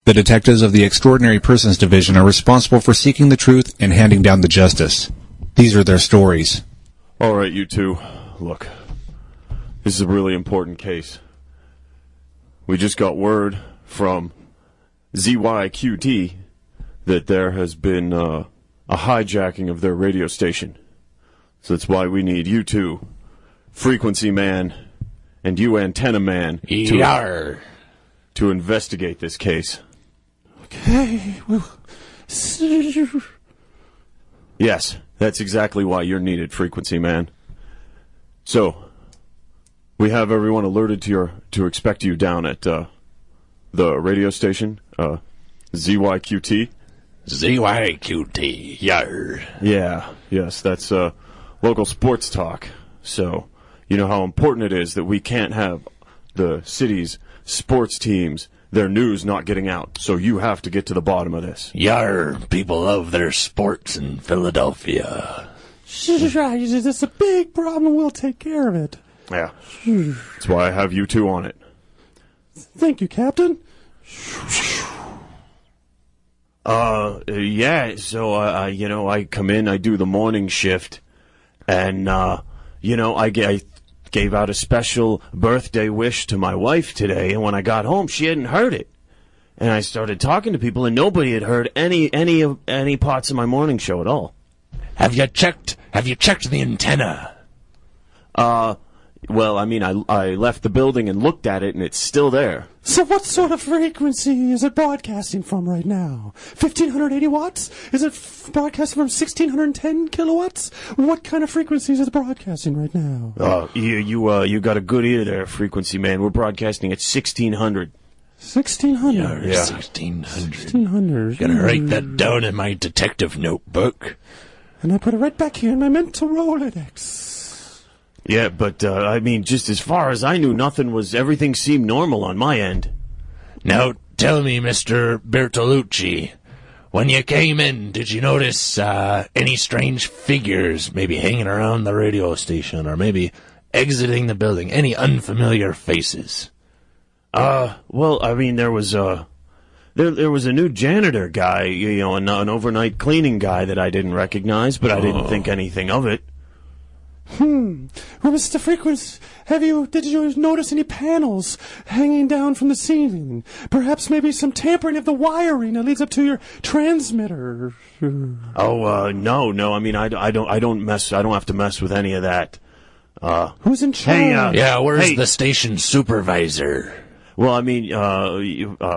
The detectives of the Extraordinary Persons Division are responsible for seeking the truth and handing down the justice. These are their stories. All right, you two. Look, this is a really important case. We just got word from ZYQT that there has been a hijacking of their radio station. So that's why we need you two, Frequency Man and you, Antenna Man, to investigate this case. Okay. Yes, that's exactly why you're needed, Frequency Man. So, we have everyone alerted to expect you down at the radio station, ZYQT. ZYQT, yar. Yeah, yes, that's local sports talk. So, you know how important it is that we can't have the city's sports teams, their news not getting out. So you have to get to the bottom of this. Yar, people love their sports in Philadelphia. This is a big problem. We'll take care of it. Yeah, that's why I have you two on it. Thank you, Captain. Yeah, so, I come in, I do the morning shift, and, I gave out a special birthday wish to my wife today, and when I got home, she hadn't heard it. And I started talking to people, and nobody had heard any parts of my morning show at all. Have you checked the antenna? Well, I mean, I left the building and looked at it, and it's still there. So what sort of frequency is it broadcasting from right now? 1,580 watts? Is it broadcasting from 1,610 kilowatts? What kind of frequencies is it broadcasting right now? You got a good ear there, Frequency Man. We're broadcasting at 1,600. 1,600? Yeah, 1,600. 1,600. Gonna write that down in my detective notebook. And I put it right back here in my mental Rolodex. Yeah, but, I mean, just as far as I knew, everything seemed normal on my end. Now, tell me, Mr. Bertolucci, when you came in, did you notice, any strange figures maybe hanging around the radio station or maybe exiting the building? Any unfamiliar faces? Well, I mean, there was a new janitor guy, an overnight cleaning guy that I didn't recognize, but I didn't think anything of it. Well, Mr. Frequency, did you notice any panels hanging down from the ceiling? Perhaps maybe some tampering of the wiring that leads up to your transmitter. No. I mean, I don't have to mess with any of that. Who's in charge? Where's the station supervisor? Well, I mean,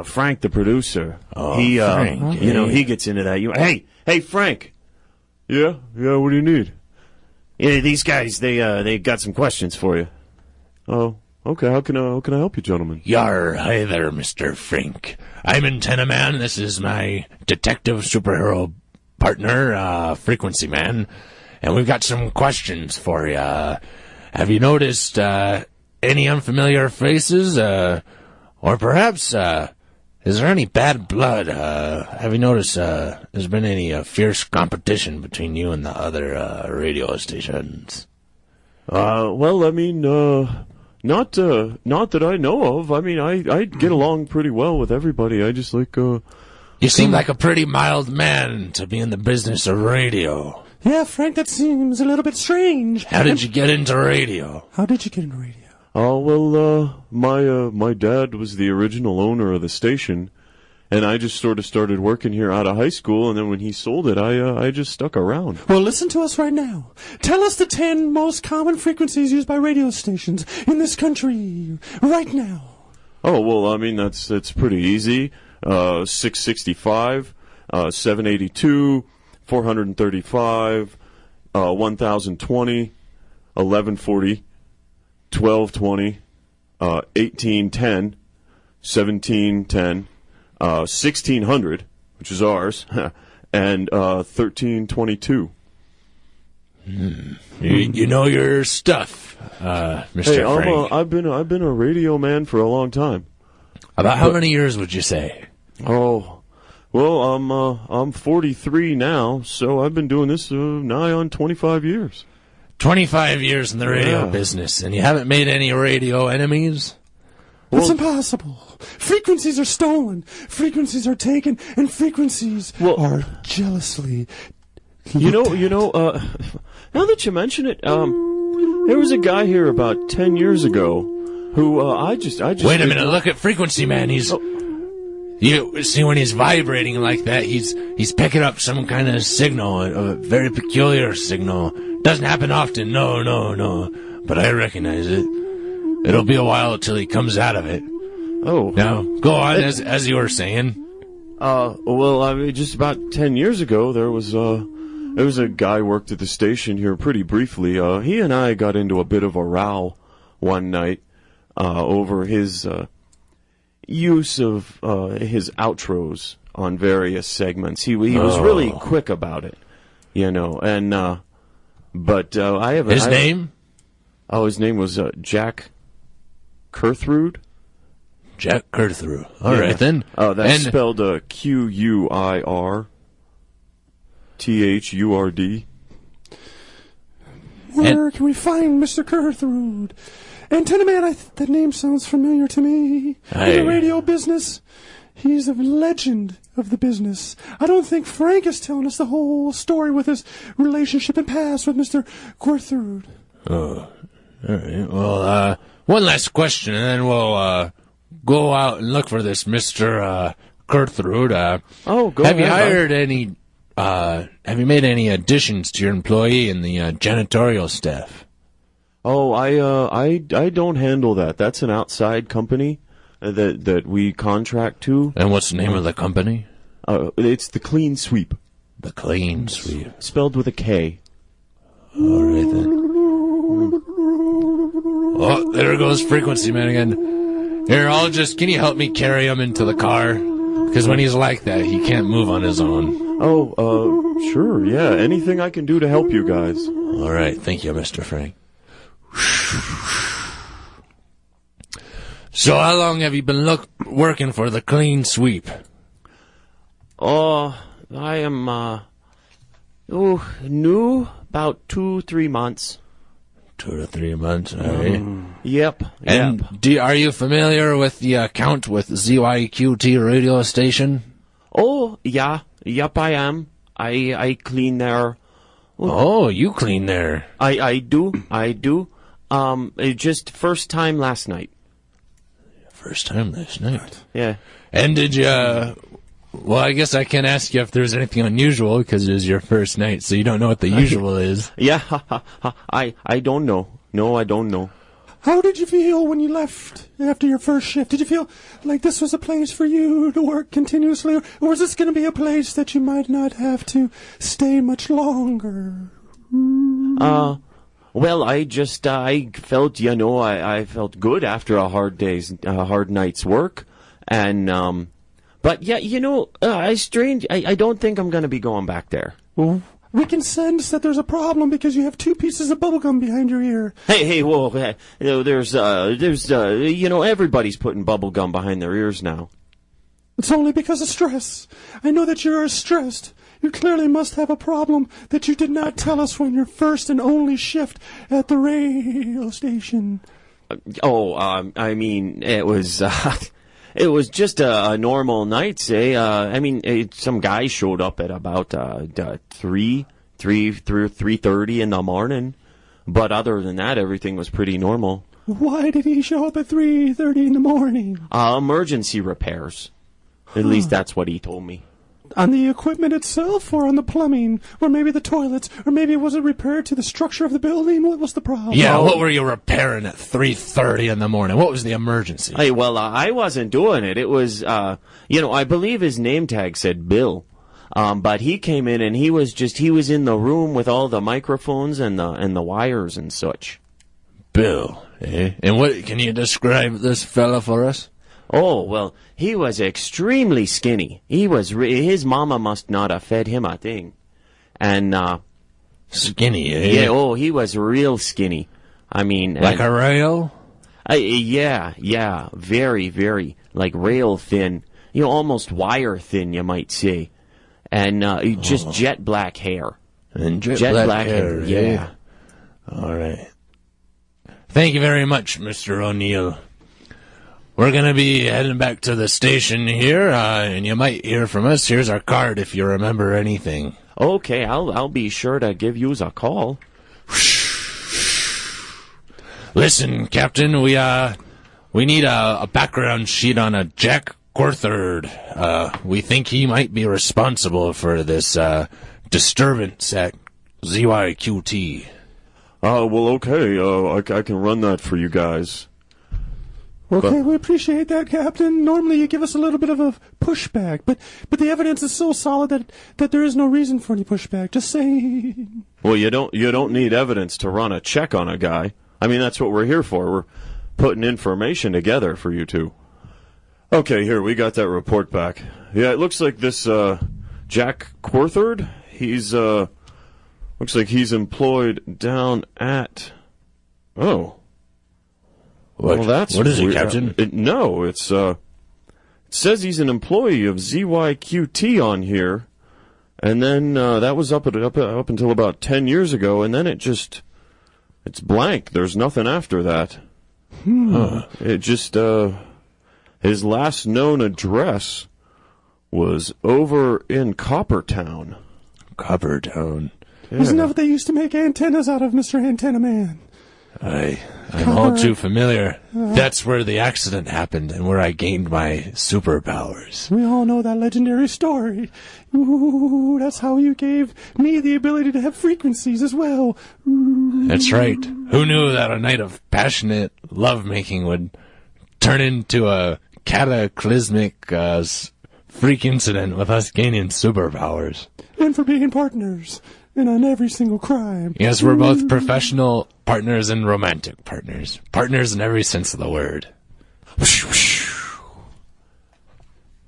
Frank, the producer. Frank. He gets into that. Hey, Frank. Yeah, what do you need? Yeah, these guys, they got some questions for you. Oh, okay. How can I help you, gentlemen? Yar, hi there, Mr. Frank. I'm Antenna Man. This is my detective superhero partner, Frequency Man, and we've got some questions for you. Have you noticed any unfamiliar faces, or perhaps is there any bad blood? Have you noticed there's been any fierce competition between you and the other radio stations? Well, I mean, not that I know of. I mean, I get along pretty well with everybody. I just like You seem like a pretty mild man to be in the business of radio. Yeah, Frank, that seems a little bit strange. How did you get into radio? Oh, well, my dad was the original owner of the station, and I just sort of started working here out of high school, and then when he sold it, I just stuck around. Well, listen to us right now. Tell us the 10 most common frequencies used by radio stations in this country right now. Oh, well, I mean, that's pretty easy. 665, 782, 435, 1020, 1140, 1220, 1810, 1710, 1600, which is ours, and 1322. You know your stuff, Mr. Frank. I've been a radio man for a long time. About how many years would you say? Oh, well, I'm 43 now, so I've been doing this nigh on 25 years. 25 years in the radio business, and you haven't made any radio enemies? That's impossible. Frequencies are stolen. Frequencies are taken, and frequencies are jealously. Now that you mention it, there was a guy here about 10 years ago who I just. Wait a minute! Look at Frequency Man. He's. You see when he's vibrating like that, he's picking up some kind of signal, a very peculiar signal. Doesn't happen often. No. But I recognize it. It'll be a while till he comes out of it. Oh. Now, go on, as you were saying. Well, I mean, just about 10 years ago, there was a guy worked at the station here pretty briefly. He and I got into a bit of a row one night, over his, use of, his outros on various segments. He was really quick about it, and, but, His name? Oh, his name was, Jack Kurthrud. Jack Kurthrud. All right, then. Oh, that's spelled Q-U-I-R-T-H-U-R-D. Where can we find Mr. Kurthrud? Antenna Man, that name sounds familiar to me. In the radio business, he's a legend of the business. I don't think Frank is telling us the whole story with his relationship and past with Mr. Kurthrud. Oh, all right. Well, one last question, and then we'll go out and look for this Mr. Kurthrud. Go Have you ahead, hired any? Have you made any additions to your employee in the janitorial staff? Oh, I don't handle that. That's an outside company that we contract to. And what's the name of the company? It's the Clean Sweep. The Clean Sweep. Spelled with a K. All right then. Oh, there goes Frequency Man again. Here, can you help me carry him into the car? Because when he's like that, he can't move on his own. Oh, sure, yeah. Anything I can do to help you guys. All right, thank you, Mr. Frank. So how long have you been working for the Clean Sweep? I am, new, about 2-3 months. 2 to 3 months, all right. Yep. And are you familiar with the account with ZYQT radio station? Oh, yeah. Yep, I am. I clean there. Oh, you clean there. I do. It just first time last night. First time last night. Yeah. And did you, well, I guess I can't ask you if there's anything unusual because it is your first night, so you don't know what the usual is. Yeah, I don't know. No, I don't know. How did you feel when you left after your first shift? Did you feel like this was a place for you to work continuously, or was this going to be a place that you might not have to stay much longer? Well, I felt, I felt good after a hard night's work, and but yeah, I don't think I'm going to be going back there. Well, we can sense that there's a problem because you have 2 pieces of bubblegum behind your ear. Hey, whoa, there's everybody's putting bubblegum behind their ears now. It's only because of stress. I know that you're stressed. You clearly must have a problem that you did not tell us when your first and only shift at the radio station. I mean, it was just a normal night, say. Some guy showed up at about 3:30 in the morning, but other than that, everything was pretty normal. Why did he show up at 3:30 in the morning? Emergency repairs. At least that's what he told me. On the equipment itself, or on the plumbing, or maybe the toilets, or maybe was it repaired to the structure of the building? What was the problem? Yeah, what were you repairing at 3:30 in the morning? What was the emergency? Hey, well, I wasn't doing it. It was, I believe his name tag said Bill. But he came in and he was in the room with all the microphones and the wires and such. Bill, eh? And what, can you describe this fella for us? Oh, well, he was extremely skinny. His mama must not have fed him a thing. And, skinny, eh? Yeah, he was real skinny. I mean... Like a rail? Yeah, very, very, like rail thin. Almost wire thin, you might say. And, just jet black hair. And jet black hair, yeah. All right. Thank you very much, Mr. O'Neill. we're going to be heading back to the station here, and you might hear from us. Here's our card if you remember anything. Okay, I'll be sure to give you a call. Listen, Captain, we need a background sheet on a Jack Corthard. We think he might be responsible for this disturbance at ZYQT. Well, okay. I can run that for you guys. Okay, we appreciate that, Captain. Normally you give us a little bit of a pushback, but the evidence is so solid that there is no reason for any pushback. Just saying. Well, you don't need evidence to run a check on a guy. I mean, that's what we're here for. We're putting information together for you two. Okay, here, we got that report back. Yeah, it looks like this Jack Corthard, looks like he's employed down at... Oh. What? Well, that's what is it, weird. Captain? It says he's an employee of ZYQT on here, and then that was up until about 10 years ago, and then it's blank. There's nothing after that. It just his last known address was over in Coppertown. Coppertown. Yeah. Isn't that what they used to make antennas out of, Mr. Antenna Man? I'm all too familiar. That's where the accident happened and where I gained my superpowers. We all know that legendary story. Ooh, that's how you gave me the ability to have frequencies as well. Ooh. That's right. Who knew that a night of passionate lovemaking would turn into a cataclysmic freak incident with us gaining superpowers? And for being partners. And on every single crime. Yes, we're both professional partners and romantic partners. Partners in every sense of the word.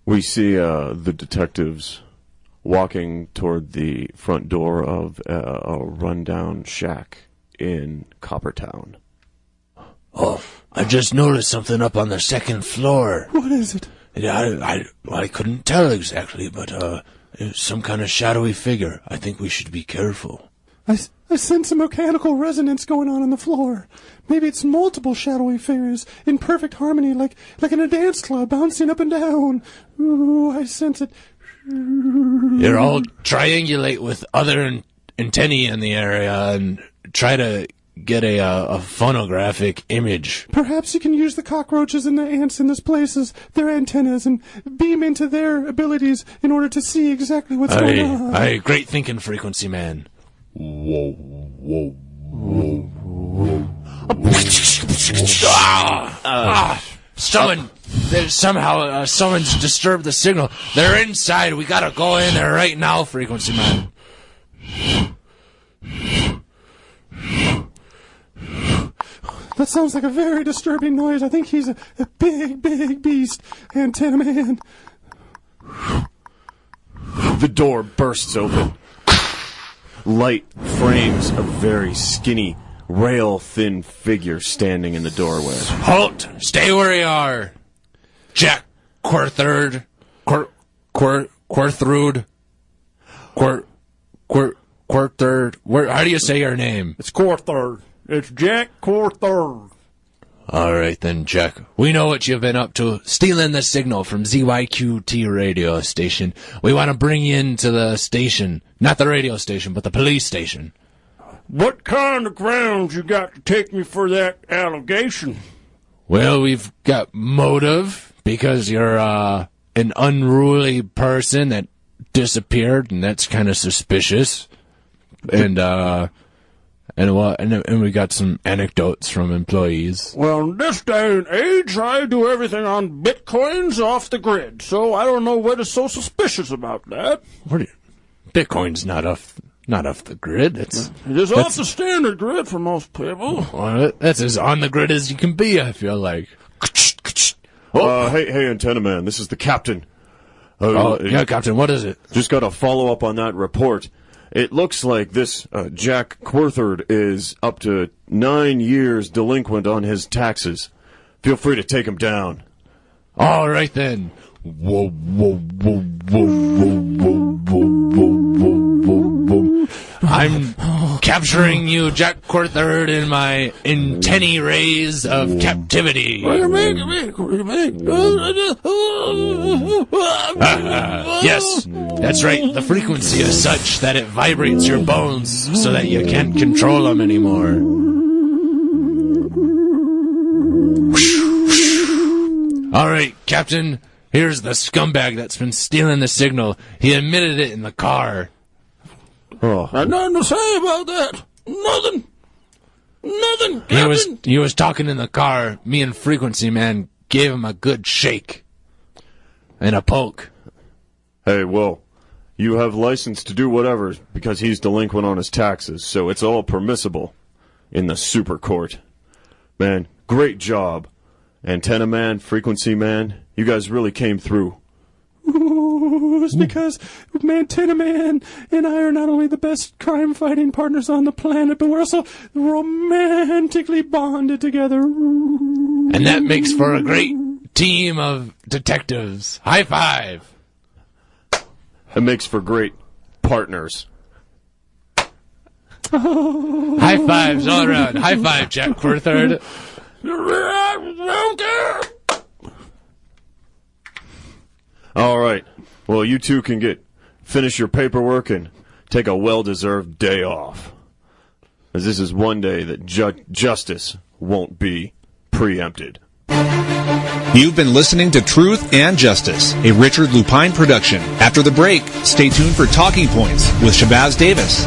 We see the detectives walking toward the front door of a rundown shack in Coppertown. Oh, I just noticed something up on the second floor. What is it? I couldn't tell exactly, but it's some kind of shadowy figure. I think we should be careful. I sense a mechanical resonance going on the floor. Maybe it's multiple shadowy figures in perfect harmony, like in a dance club, bouncing up and down. Ooh, I sense it. You're all triangulate with other antennae in the area and try to get a phonographic image. Perhaps you can use the cockroaches and the ants in this place as their antennas and beam into their abilities in order to see exactly what's going on. Great thinking, Frequency Man. Whoa, whoa, whoa, whoa. Someone's disturbed the signal. They're inside. We gotta go in there right now, Frequency Man. That sounds like a very disturbing noise. I think he's a big, big beast, Antenna Man. The door bursts open. Light frames a very skinny, rail-thin figure standing in the doorway. Halt! Stay where you are! Jack Corthard. Corthrude. Corthard. How do you say your name? It's Corthard. It's Jack Corthard. All right then, Jack. We know what you've been up to. Stealing the signal from ZYQT radio station. We want to bring you into the station. Not the radio station, but the police station. What kind of grounds you got to take me for that allegation? Well, we've got motive, because you're an unruly person that disappeared, and that's kind of suspicious. And we got some anecdotes from employees. Well, in this day and age, I do everything on bitcoins off the grid, so I don't know what is so suspicious about that. Bitcoin's not off the grid. It is off the standard grid for most people. Well, that's as on the grid as you can be, I feel like. Hey, Antenna Man, this is the captain. Yeah, Captain, what is it? Just got to follow up on that report. It looks like this Jack Corthard is up to 9 years delinquent on his taxes. Feel free to take him down. All right, then. Whoa, whoa, whoa, whoa, whoa, whoa, whoa, whoa, whoa, whoa. I'm capturing you, Jack Quarthird, in my antennae rays of captivity. Yes, that's right. The frequency is such that it vibrates your bones so that you can't control them anymore. All right, Captain, here's the scumbag that's been stealing the signal. He admitted it in the car. Oh, I nothing to say about that. Nothing, Captain. He was talking in the car. Me and Frequency Man gave him a good shake and a poke. hey, well, you have license to do whatever because he's delinquent on his taxes, so it's all permissible in the super court. Man, great job. Antenna Man, Frequency Man, you guys really came through. It's because Antenna Man and I are not only the best crime-fighting partners on the planet, but we're also romantically bonded together. And that makes for a great team of detectives. High five. It makes for great partners. High fives all around. High five, Jack Quarthird. All right. Well, you two can finish your paperwork and take a well-deserved day off. As this is one day that justice won't be preempted. You've been listening to Truth and Justice, a Richard Lupine production. After the break, stay tuned for Talking Points with Shabazz Davis.